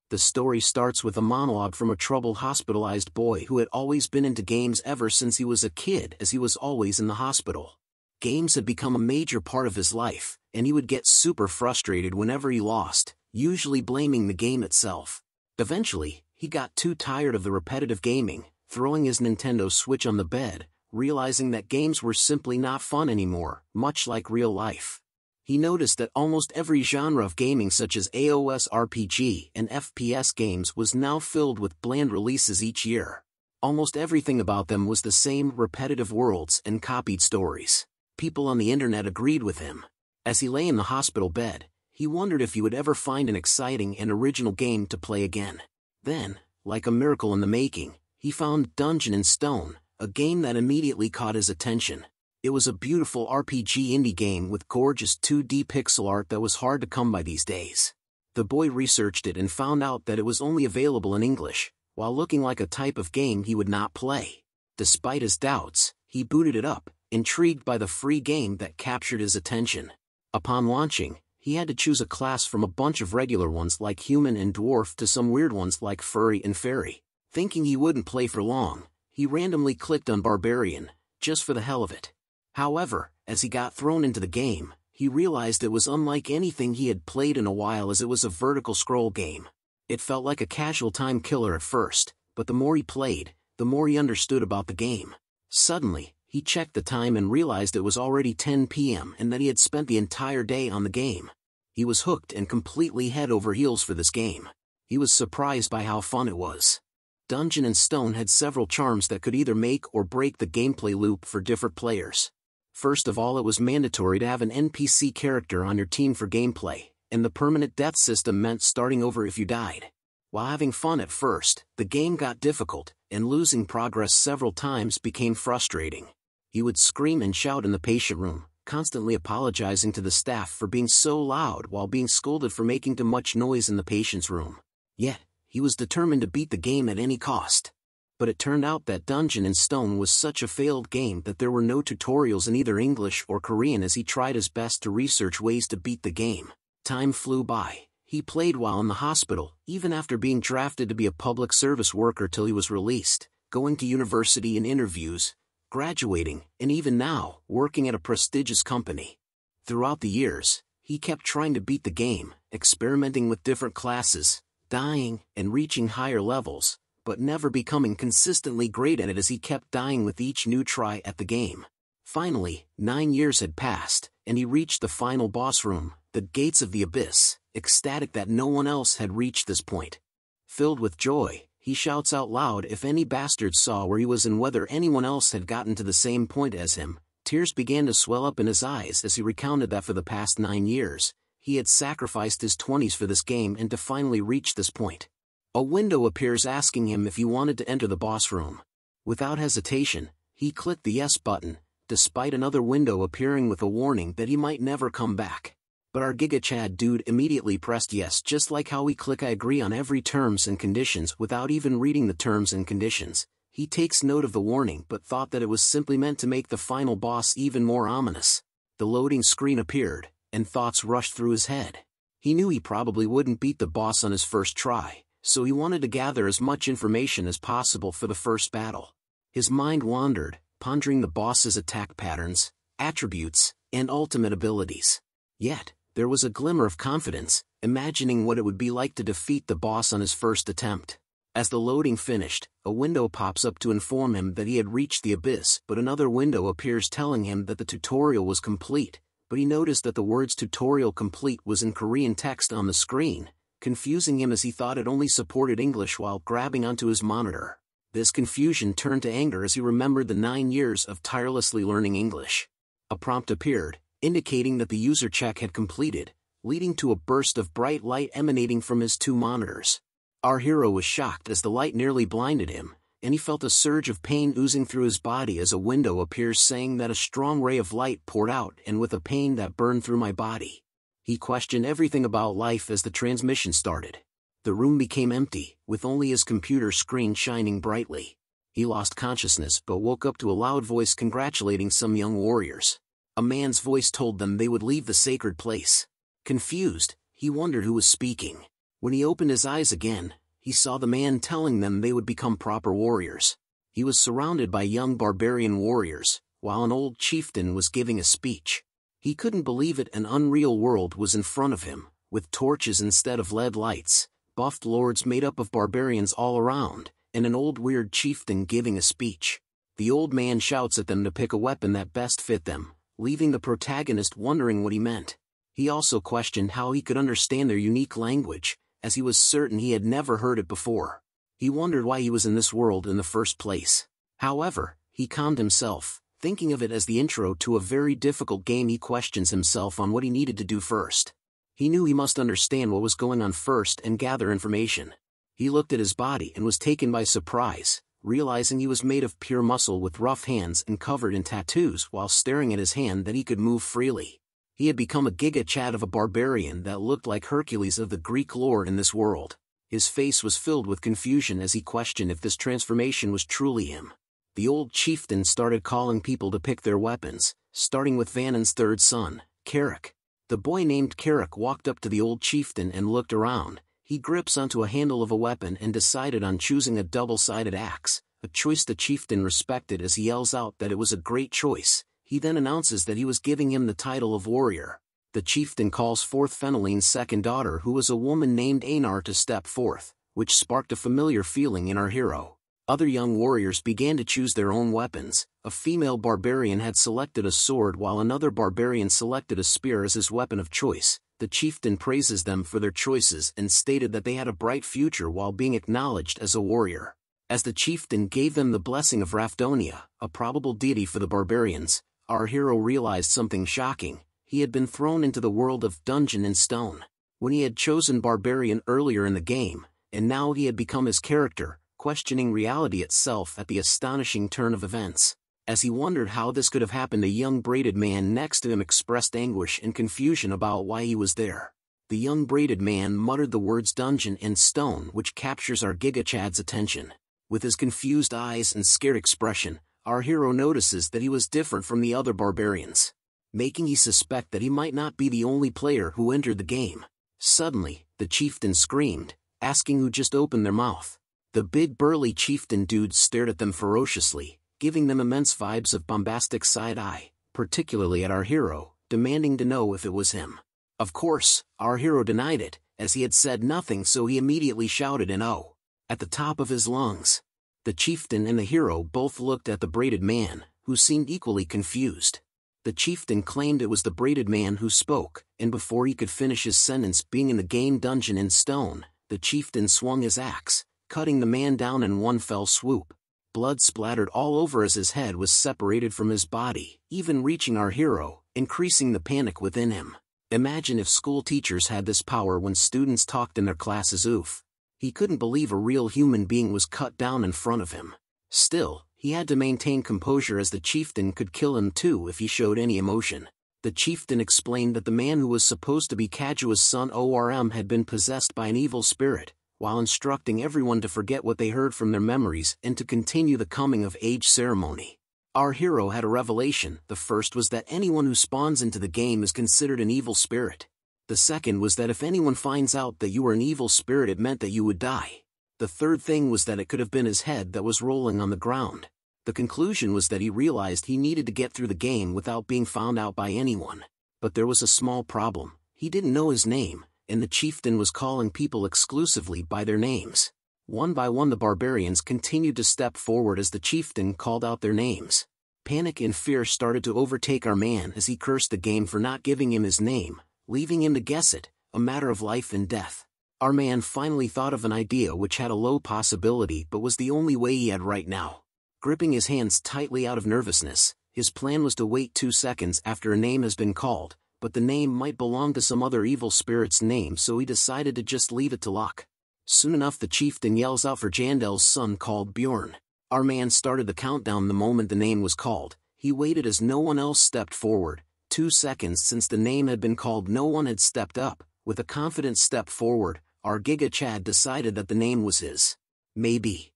The story starts with a monologue from a troubled hospitalized boy who had always been into games ever since he was a kid, as he was always in the hospital. Games had become a major part of his life, and he would get super frustrated whenever he lost, usually blaming the game itself. Eventually, he got too tired of the repetitive gaming, throwing his Nintendo Switch on the bed, realizing that games were simply not fun anymore, much like real life. He noticed that almost every genre of gaming such as AOS RPG and FPS games was now filled with bland releases each year. Almost everything about them was the same repetitive worlds and copied stories. People on the internet agreed with him. As he lay in the hospital bed, he wondered if he would ever find an exciting and original game to play again. Then, like a miracle in the making, he found Dungeon and Stone, a game that immediately caught his attention. It was a beautiful RPG indie game with gorgeous 2D pixel art that was hard to come by these days. The boy researched it and found out that it was only available in English, while looking like a type of game he would not play. Despite his doubts, he booted it up, intrigued by the free game that captured his attention. Upon launching, he had to choose a class from a bunch of regular ones like human and dwarf to some weird ones like furry and fairy. Thinking he wouldn't play for long, he randomly clicked on Barbarian, just for the hell of it. However, as he got thrown into the game, he realized it was unlike anything he had played in a while, as it was a vertical scroll game. It felt like a casual time killer at first, but the more he played, the more he understood about the game. Suddenly, he checked the time and realized it was already 10 p.m. and that he had spent the entire day on the game. He was hooked and completely head over heels for this game. He was surprised by how fun it was. Dungeon and Stone had several charms that could either make or break the gameplay loop for different players. First of all, it was mandatory to have an NPC character on your team for gameplay, and the permanent death system meant starting over if you died. While having fun at first, the game got difficult, and losing progress several times became frustrating. He would scream and shout in the patient room, constantly apologizing to the staff for being so loud while being scolded for making too much noise in the patient's room. Yet, he was determined to beat the game at any cost. But it turned out that Dungeon and Stone was such a failed game that there were no tutorials in either English or Korean as he tried his best to research ways to beat the game. Time flew by. He played while in the hospital, even after being drafted to be a public service worker till he was released, going to university and interviews, graduating, and even now, working at a prestigious company. Throughout the years, he kept trying to beat the game, experimenting with different classes, dying, and reaching higher levels, but never becoming consistently great at it as he kept dying with each new try at the game. Finally, 9 years had passed, and he reached the final boss room, the Gates of the Abyss, ecstatic that no one else had reached this point. Filled with joy, he shouts out loud if any bastards saw where he was and whether anyone else had gotten to the same point as him. Tears began to swell up in his eyes as he recounted that for the past 9 years, he had sacrificed his 20s for this game and to finally reach this point. A window appears asking him if he wanted to enter the boss room. Without hesitation, he clicked the yes button, despite another window appearing with a warning that he might never come back. But our Giga Chad dude immediately pressed yes, just like how we click I agree on every terms and conditions without even reading the terms and conditions. He takes note of the warning but thought that it was simply meant to make the final boss even more ominous. The loading screen appeared, and thoughts rushed through his head. He knew he probably wouldn't beat the boss on his first try, so he wanted to gather as much information as possible for the first battle. His mind wandered, pondering the boss's attack patterns, attributes, and ultimate abilities. Yet, there was a glimmer of confidence, imagining what it would be like to defeat the boss on his first attempt. As the loading finished, a window pops up to inform him that he had reached the abyss, but another window appears telling him that the tutorial was complete, but he noticed that the words tutorial complete was in Korean text on the screen, confusing him as he thought it only supported English while grabbing onto his monitor. This confusion turned to anger as he remembered the 9 years of tirelessly learning English. A prompt appeared, indicating that the user check had completed, leading to a burst of bright light emanating from his 2 monitors. Our hero was shocked as the light nearly blinded him, and he felt a surge of pain oozing through his body as a window appears saying that a strong ray of light poured out and with a pain that burned through my body. He questioned everything about life as the transmission started. The room became empty, with only his computer screen shining brightly. He lost consciousness but woke up to a loud voice congratulating some young warriors. A man's voice told them they would leave the sacred place. Confused, he wondered who was speaking. When he opened his eyes again, he saw the man telling them they would become proper warriors. He was surrounded by young barbarian warriors, while an old chieftain was giving a speech. He couldn't believe it. An unreal world was in front of him, with torches instead of LED lights, buffed lords made up of barbarians all around, and an old weird chieftain giving a speech. The old man shouts at them to pick a weapon that best fit them, leaving the protagonist wondering what he meant. He also questioned how he could understand their unique language, as he was certain he had never heard it before. He wondered why he was in this world in the first place. However, he calmed himself, thinking of it as the intro to a very difficult game. He questions himself on what he needed to do first. He knew he must understand what was going on first and gather information. He looked at his body and was taken by surprise, realizing he was made of pure muscle with rough hands and covered in tattoos. While staring at his hand that he could move freely, he had become a Giga Chad of a barbarian that looked like Hercules of the Greek lore in this world. His face was filled with confusion as he questioned if this transformation was truly him. The old chieftain started calling people to pick their weapons, starting with Vanon's third son, Carrick. The boy named Carrick walked up to the old chieftain and looked around. He grips onto a handle of a weapon and decided on choosing a double-sided axe, a choice the chieftain respected as he yells out that it was a great choice. He then announces that he was giving him the title of warrior. The chieftain calls forth Feneline's second daughter, who was a woman named Einar, to step forth, which sparked a familiar feeling in our hero. Other young warriors began to choose their own weapons. A female barbarian had selected a sword while another barbarian selected a spear as his weapon of choice. The chieftain praises them for their choices and stated that they had a bright future while being acknowledged as a warrior. As the chieftain gave them the blessing of Rafdonia, a probable deity for the barbarians, our hero realized something shocking. He had been thrown into the world of Dungeon in Stone. When he had chosen Barbarian earlier in the game, and now he had become his character, questioning reality itself at the astonishing turn of events. As he wondered how this could have happened, a young braided man next to him expressed anguish and confusion about why he was there. The young braided man muttered the words Dungeon in Stone, which captures our Giga Chad's attention. With his confused eyes and scared expression, our hero notices that he was different from the other barbarians, making he suspect that he might not be the only player who entered the game. Suddenly, the chieftain screamed, asking who just opened their mouth. The big burly chieftain dude stared at them ferociously, giving them immense vibes of bombastic side-eye, particularly at our hero, demanding to know if it was him. Of course, our hero denied it, as he had said nothing, so he immediately shouted an "Oh!" at the top of his lungs. The chieftain and the hero both looked at the braided man, who seemed equally confused. The chieftain claimed it was the braided man who spoke, and before he could finish his sentence, being in the game Dungeon in Stone, the chieftain swung his axe, cutting the man down in one fell swoop. Blood splattered all over as his head was separated from his body, even reaching our hero, increasing the panic within him. Imagine if school teachers had this power when students talked in their classes. Oof. He couldn't believe a real human being was cut down in front of him. Still, he had to maintain composure, as the chieftain could kill him too if he showed any emotion. The chieftain explained that the man who was supposed to be Kajua's son Orm had been possessed by an evil spirit, while instructing everyone to forget what they heard from their memories and to continue the coming of age ceremony. Our hero had a revelation. The first was that anyone who spawns into the game is considered an evil spirit. The second was that if anyone finds out that you were an evil spirit, it meant that you would die. The third thing was that it could have been his head that was rolling on the ground. The conclusion was that he realized he needed to get through the game without being found out by anyone. But there was a small problem. He didn't know his name, and the chieftain was calling people exclusively by their names. One by one the barbarians continued to step forward as the chieftain called out their names. Panic and fear started to overtake our man as he cursed the game for not giving him his name, leaving him to guess it, a matter of life and death. Our man finally thought of an idea which had a low possibility but was the only way he had right now. Gripping his hands tightly out of nervousness, his plan was to wait 2 seconds after a name has been called, but the name might belong to some other evil spirit's name, so he decided to just leave it to luck. Soon enough the chieftain yells out for Jandel's son called Bjorn. Our man started the countdown the moment the name was called. He waited as no one else stepped forward. 2 seconds since the name had been called, no one had stepped up. With a confident step forward, our Giga Chad decided that the name was his. Maybe.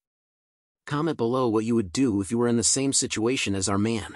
Comment below what you would do if you were in the same situation as our man.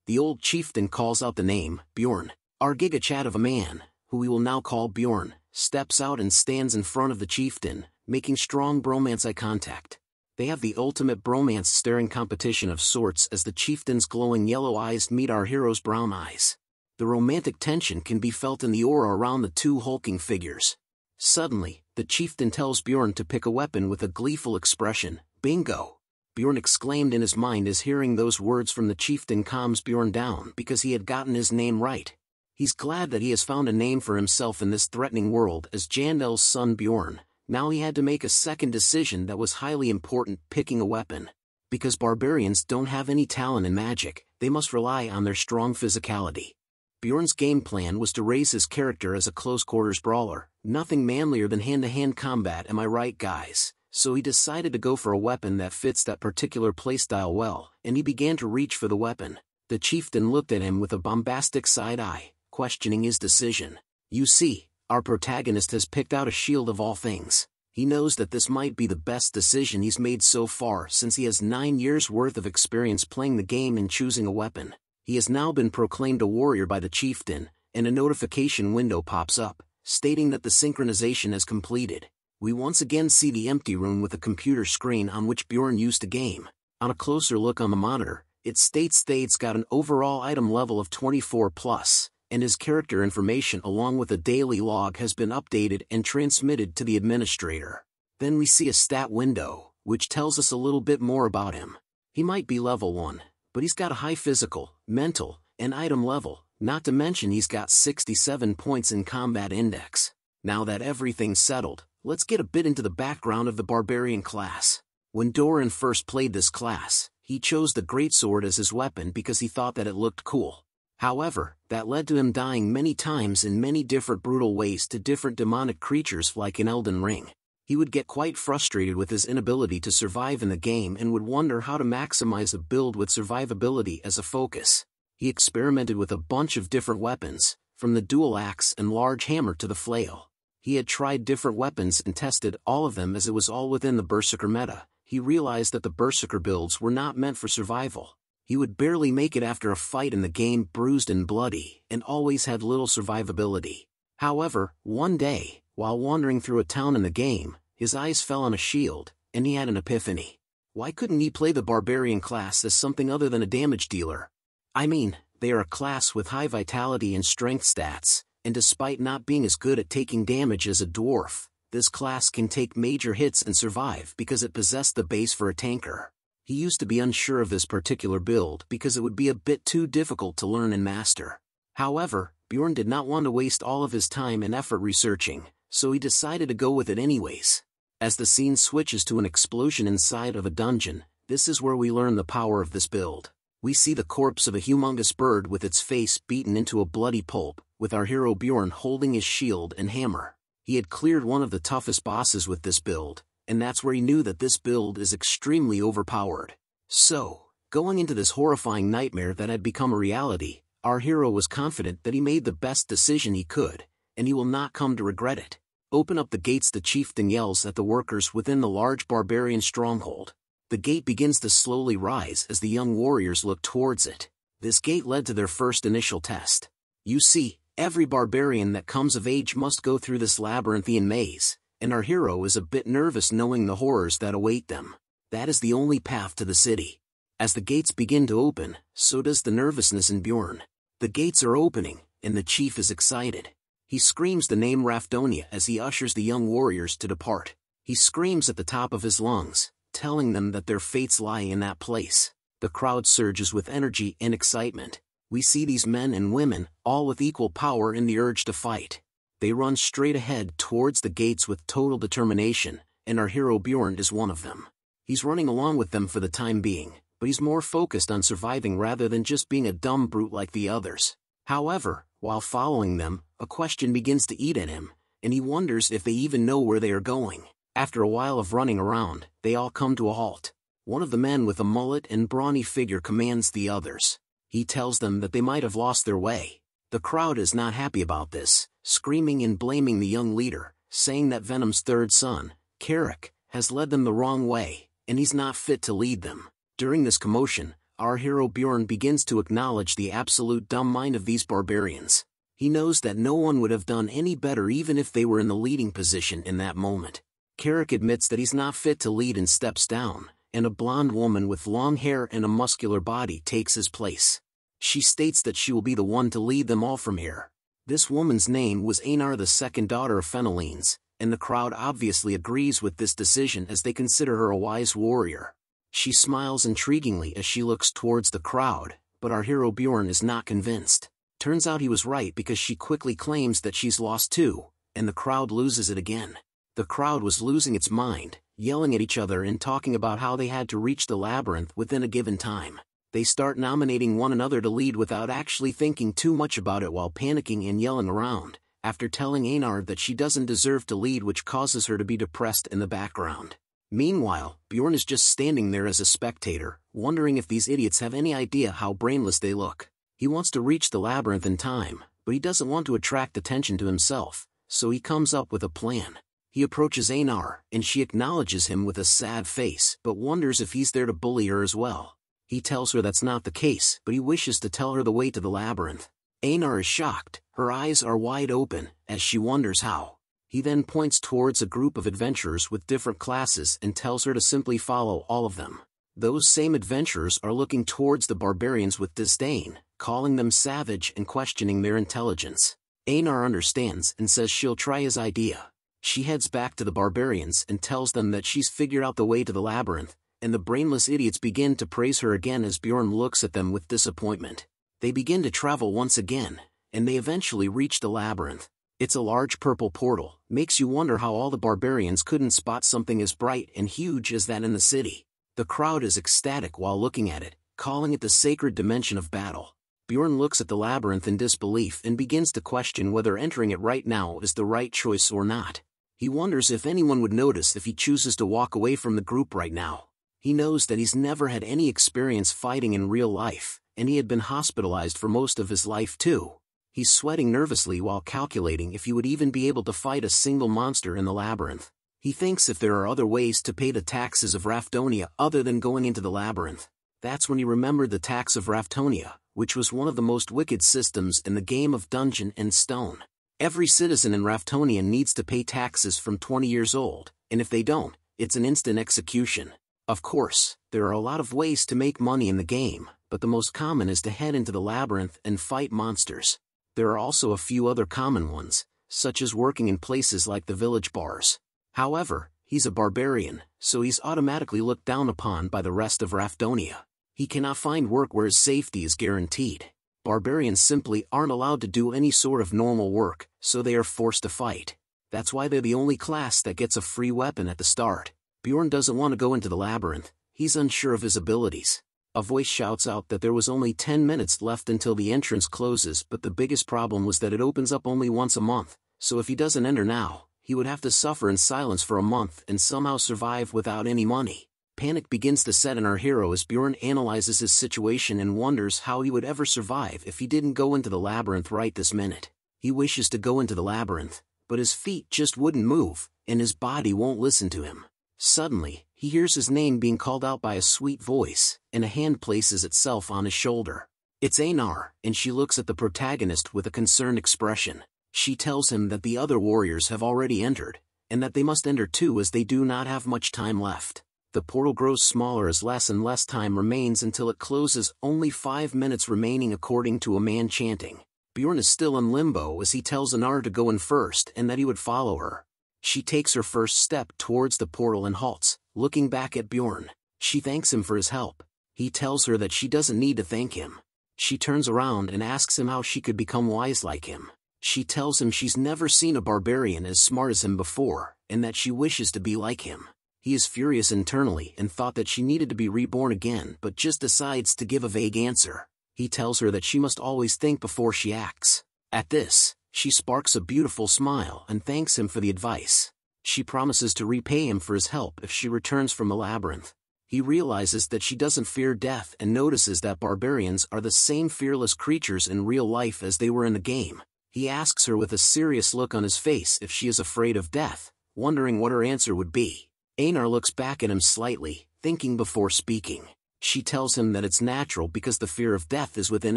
The old chieftain calls out the name, Bjorn. Our Giga Chad of a man, who we will now call Bjorn, steps out and stands in front of the chieftain, making strong bromance eye contact. They have the ultimate bromance staring competition of sorts as the chieftain's glowing yellow eyes meet our hero's brown eyes. The romantic tension can be felt in the aura around the two hulking figures. Suddenly, the chieftain tells Bjorn to pick a weapon with a gleeful expression. Bingo! Bjorn exclaimed in his mind as hearing those words from the chieftain calms Bjorn down because he had gotten his name right. He's glad that he has found a name for himself in this threatening world as Jandel's son Bjorn. Now he had to make a second decision that was highly important, picking a weapon. Because barbarians don't have any talent in magic, they must rely on their strong physicality. Bjorn's game plan was to raise his character as a close-quarters brawler, nothing manlier than hand-to-hand combat, am I right guys? So he decided to go for a weapon that fits that particular playstyle well, and he began to reach for the weapon. The chieftain looked at him with a bombastic side eye, questioning his decision. You see, our protagonist has picked out a shield of all things. He knows that this might be the best decision he's made so far since he has 9 years' worth of experience playing the game and choosing a weapon. He has now been proclaimed a warrior by the chieftain, and a notification window pops up, stating that the synchronization is completed. We once again see the empty room with a computer screen on which Bjorn used to game. On a closer look on the monitor, it states Thade's got an overall item level of 24+, and his character information along with a daily log has been updated and transmitted to the administrator. Then we see a stat window, which tells us a little bit more about him. He might be level 1. But he's got a high physical, mental, and item level, not to mention he's got 67 points in combat index. Now that everything's settled, let's get a bit into the background of the Barbarian class. When Doran first played this class, he chose the greatsword as his weapon because he thought that it looked cool. However, that led to him dying many times in many different brutal ways to different demonic creatures like in Elden Ring. He would get quite frustrated with his inability to survive in the game and would wonder how to maximize a build with survivability as a focus. He experimented with a bunch of different weapons, from the dual axe and large hammer to the flail. He had tried different weapons and tested all of them as it was all within the Berserker meta. He realized that the Berserker builds were not meant for survival. He would barely make it after a fight in the game, bruised and bloody, and always had little survivability. However, one day, while wandering through a town in the game, his eyes fell on a shield, and he had an epiphany. Why couldn't he play the Barbarian class as something other than a damage dealer? I mean, they are a class with high vitality and strength stats, and despite not being as good at taking damage as a dwarf, this class can take major hits and survive because it possessed the base for a tanker. He used to be unsure of this particular build because it would be a bit too difficult to learn and master. However, Bjorn did not want to waste all of his time and effort researching, so he decided to go with it anyways. As the scene switches to an explosion inside of a dungeon, this is where we learn the power of this build. We see the corpse of a humongous bird with its face beaten into a bloody pulp, with our hero Bjorn holding his shield and hammer. He had cleared one of the toughest bosses with this build, and that's where he knew that this build is extremely overpowered. So, going into this horrifying nightmare that had become a reality, our hero was confident that he made the best decision he could, and he will not come to regret it. Open up the gates, the chieftain yells at the workers within the large barbarian stronghold. The gate begins to slowly rise as the young warriors look towards it. This gate led to their first initial test. You see, every barbarian that comes of age must go through this labyrinthian maze, and our hero is a bit nervous knowing the horrors that await them. That is the only path to the city. As the gates begin to open, so does the nervousness in Bjorn. The gates are opening, and the chief is excited. He screams the name Rafdonia as he ushers the young warriors to depart. He screams at the top of his lungs, telling them that their fates lie in that place. The crowd surges with energy and excitement. We see these men and women, all with equal power in the urge to fight. They run straight ahead towards the gates with total determination, and our hero Bjorn is one of them. He's running along with them for the time being, but he's more focused on surviving rather than just being a dumb brute like the others. However, while following them, a question begins to eat at him, and he wonders if they even know where they are going. After a while of running around, they all come to a halt. One of the men with a mullet and brawny figure commands the others. He tells them that they might have lost their way. The crowd is not happy about this, screaming and blaming the young leader, saying that Venom's third son, Carrick, has led them the wrong way, and he's not fit to lead them. During this commotion, our hero Bjorn begins to acknowledge the absolute dumb mind of these barbarians. He knows that no one would have done any better even if they were in the leading position in that moment. Carrick admits that he's not fit to lead and steps down, and a blonde woman with long hair and a muscular body takes his place. She states that she will be the one to lead them all from here. This woman's name was Einar, the second daughter of Fenelines, and the crowd obviously agrees with this decision as they consider her a wise warrior. She smiles intriguingly as she looks towards the crowd, but our hero Bjorn is not convinced. Turns out he was right because she quickly claims that she's lost too, and the crowd loses it again. The crowd was losing its mind, yelling at each other and talking about how they had to reach the labyrinth within a given time. They start nominating one another to lead without actually thinking too much about it while panicking and yelling around, after telling Einar that she doesn't deserve to lead, which causes her to be depressed in the background. Meanwhile, Bjorn is just standing there as a spectator, wondering if these idiots have any idea how brainless they look. He wants to reach the labyrinth in time, but he doesn't want to attract attention to himself, so he comes up with a plan. He approaches Einar, and she acknowledges him with a sad face but wonders if he's there to bully her as well. He tells her that's not the case, but he wishes to tell her the way to the labyrinth. Einar is shocked, her eyes are wide open, as she wonders how. He then points towards a group of adventurers with different classes and tells her to simply follow all of them. Those same adventurers are looking towards the barbarians with disdain, calling them savage and questioning their intelligence. Einar understands and says she'll try his idea. She heads back to the barbarians and tells them that she's figured out the way to the labyrinth, and the brainless idiots begin to praise her again as Bjorn looks at them with disappointment. They begin to travel once again, and they eventually reach the labyrinth. It's a large purple portal, makes you wonder how all the barbarians couldn't spot something as bright and huge as that in the city. The crowd is ecstatic while looking at it, calling it the sacred dimension of battle. Bjorn looks at the labyrinth in disbelief and begins to question whether entering it right now is the right choice or not. He wonders if anyone would notice if he chooses to walk away from the group right now. He knows that he's never had any experience fighting in real life, and he had been hospitalized for most of his life too. He's sweating nervously while calculating if he would even be able to fight a single monster in the labyrinth. He thinks if there are other ways to pay the taxes of Raftonia other than going into the labyrinth. That's when he remembered the tax of Raftonia, which was one of the most wicked systems in the game of Dungeon and Stone. Every citizen in Raftonia needs to pay taxes from 20 years old, and if they don't, it's an instant execution. Of course, there are a lot of ways to make money in the game, but the most common is to head into the labyrinth and fight monsters. There are also a few other common ones, such as working in places like the village bars. However, he's a barbarian, so he's automatically looked down upon by the rest of Raftonia. He cannot find work where his safety is guaranteed. Barbarians simply aren't allowed to do any sort of normal work, so they are forced to fight. That's why they're the only class that gets a free weapon at the start. Bjorn doesn't want to go into the labyrinth, he's unsure of his abilities. A voice shouts out that there was only 10 minutes left until the entrance closes, but the biggest problem was that it opens up only once a month, so if he doesn't enter now, he would have to suffer in silence for a month and somehow survive without any money. Panic begins to set in our hero as Bjorn analyzes his situation and wonders how he would ever survive if he didn't go into the labyrinth right this minute. He wishes to go into the labyrinth, but his feet just wouldn't move, and his body won't listen to him. Suddenly, he hears his name being called out by a sweet voice, and a hand places itself on his shoulder. It's Einar, and she looks at the protagonist with a concerned expression. She tells him that the other warriors have already entered, and that they must enter too as they do not have much time left. The portal grows smaller as less and less time remains until it closes, only 5 minutes remaining according to a man chanting. Bjorn is still in limbo as he tells Einar to go in first and that he would follow her. She takes her first step towards the portal and halts, looking back at Bjorn. She thanks him for his help. He tells her that she doesn't need to thank him. She turns around and asks him how she could become wise like him. She tells him she's never seen a barbarian as smart as him before, and that she wishes to be like him. He is furious internally and thought that she needed to be reborn again but just decides to give a vague answer. He tells her that she must always think before she acts. At this, she sparks a beautiful smile and thanks him for the advice. She promises to repay him for his help if she returns from the labyrinth. He realizes that she doesn't fear death and notices that barbarians are the same fearless creatures in real life as they were in the game. He asks her with a serious look on his face if she is afraid of death, wondering what her answer would be. Einar looks back at him slightly, thinking before speaking. She tells him that it's natural because the fear of death is within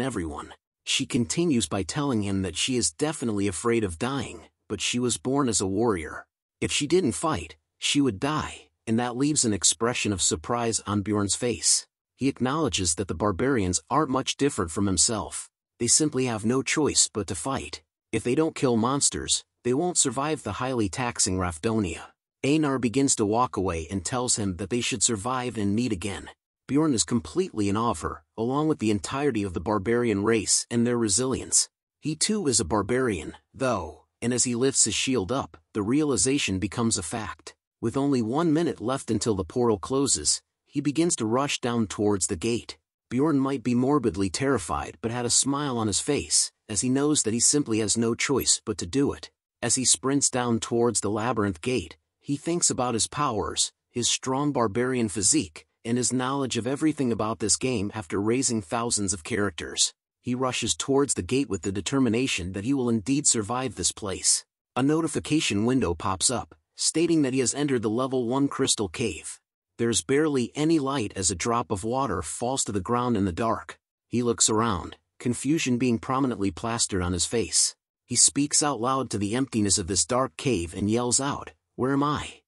everyone. She continues by telling him that she is definitely afraid of dying, but she was born as a warrior. If she didn't fight, she would die, and that leaves an expression of surprise on Bjorn's face. He acknowledges that the barbarians aren't much different from himself. They simply have no choice but to fight. If they don't kill monsters, they won't survive the highly taxing Rafdonia. Einar begins to walk away and tells him that they should survive and meet again. Bjorn is completely in awe of her, along with the entirety of the barbarian race and their resilience. He too is a barbarian, though, and as he lifts his shield up, the realization becomes a fact. With only 1 minute left until the portal closes, he begins to rush down towards the gate. Bjorn might be morbidly terrified but had a smile on his face, as he knows that he simply has no choice but to do it. As he sprints down towards the labyrinth gate, he thinks about his powers, his strong barbarian physique, and his knowledge of everything about this game after raising thousands of characters. He rushes towards the gate with the determination that he will indeed survive this place. A notification window pops up, stating that he has entered the level 1 crystal cave. There's barely any light as a drop of water falls to the ground in the dark. He looks around, confusion being prominently plastered on his face. He speaks out loud to the emptiness of this dark cave and yells out, "Where am I?"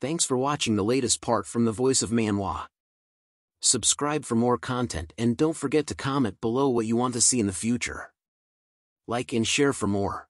Thanks for watching the latest part from the voice of Manhwa. Subscribe for more content and don't forget to comment below what you want to see in the future. Like and share for more.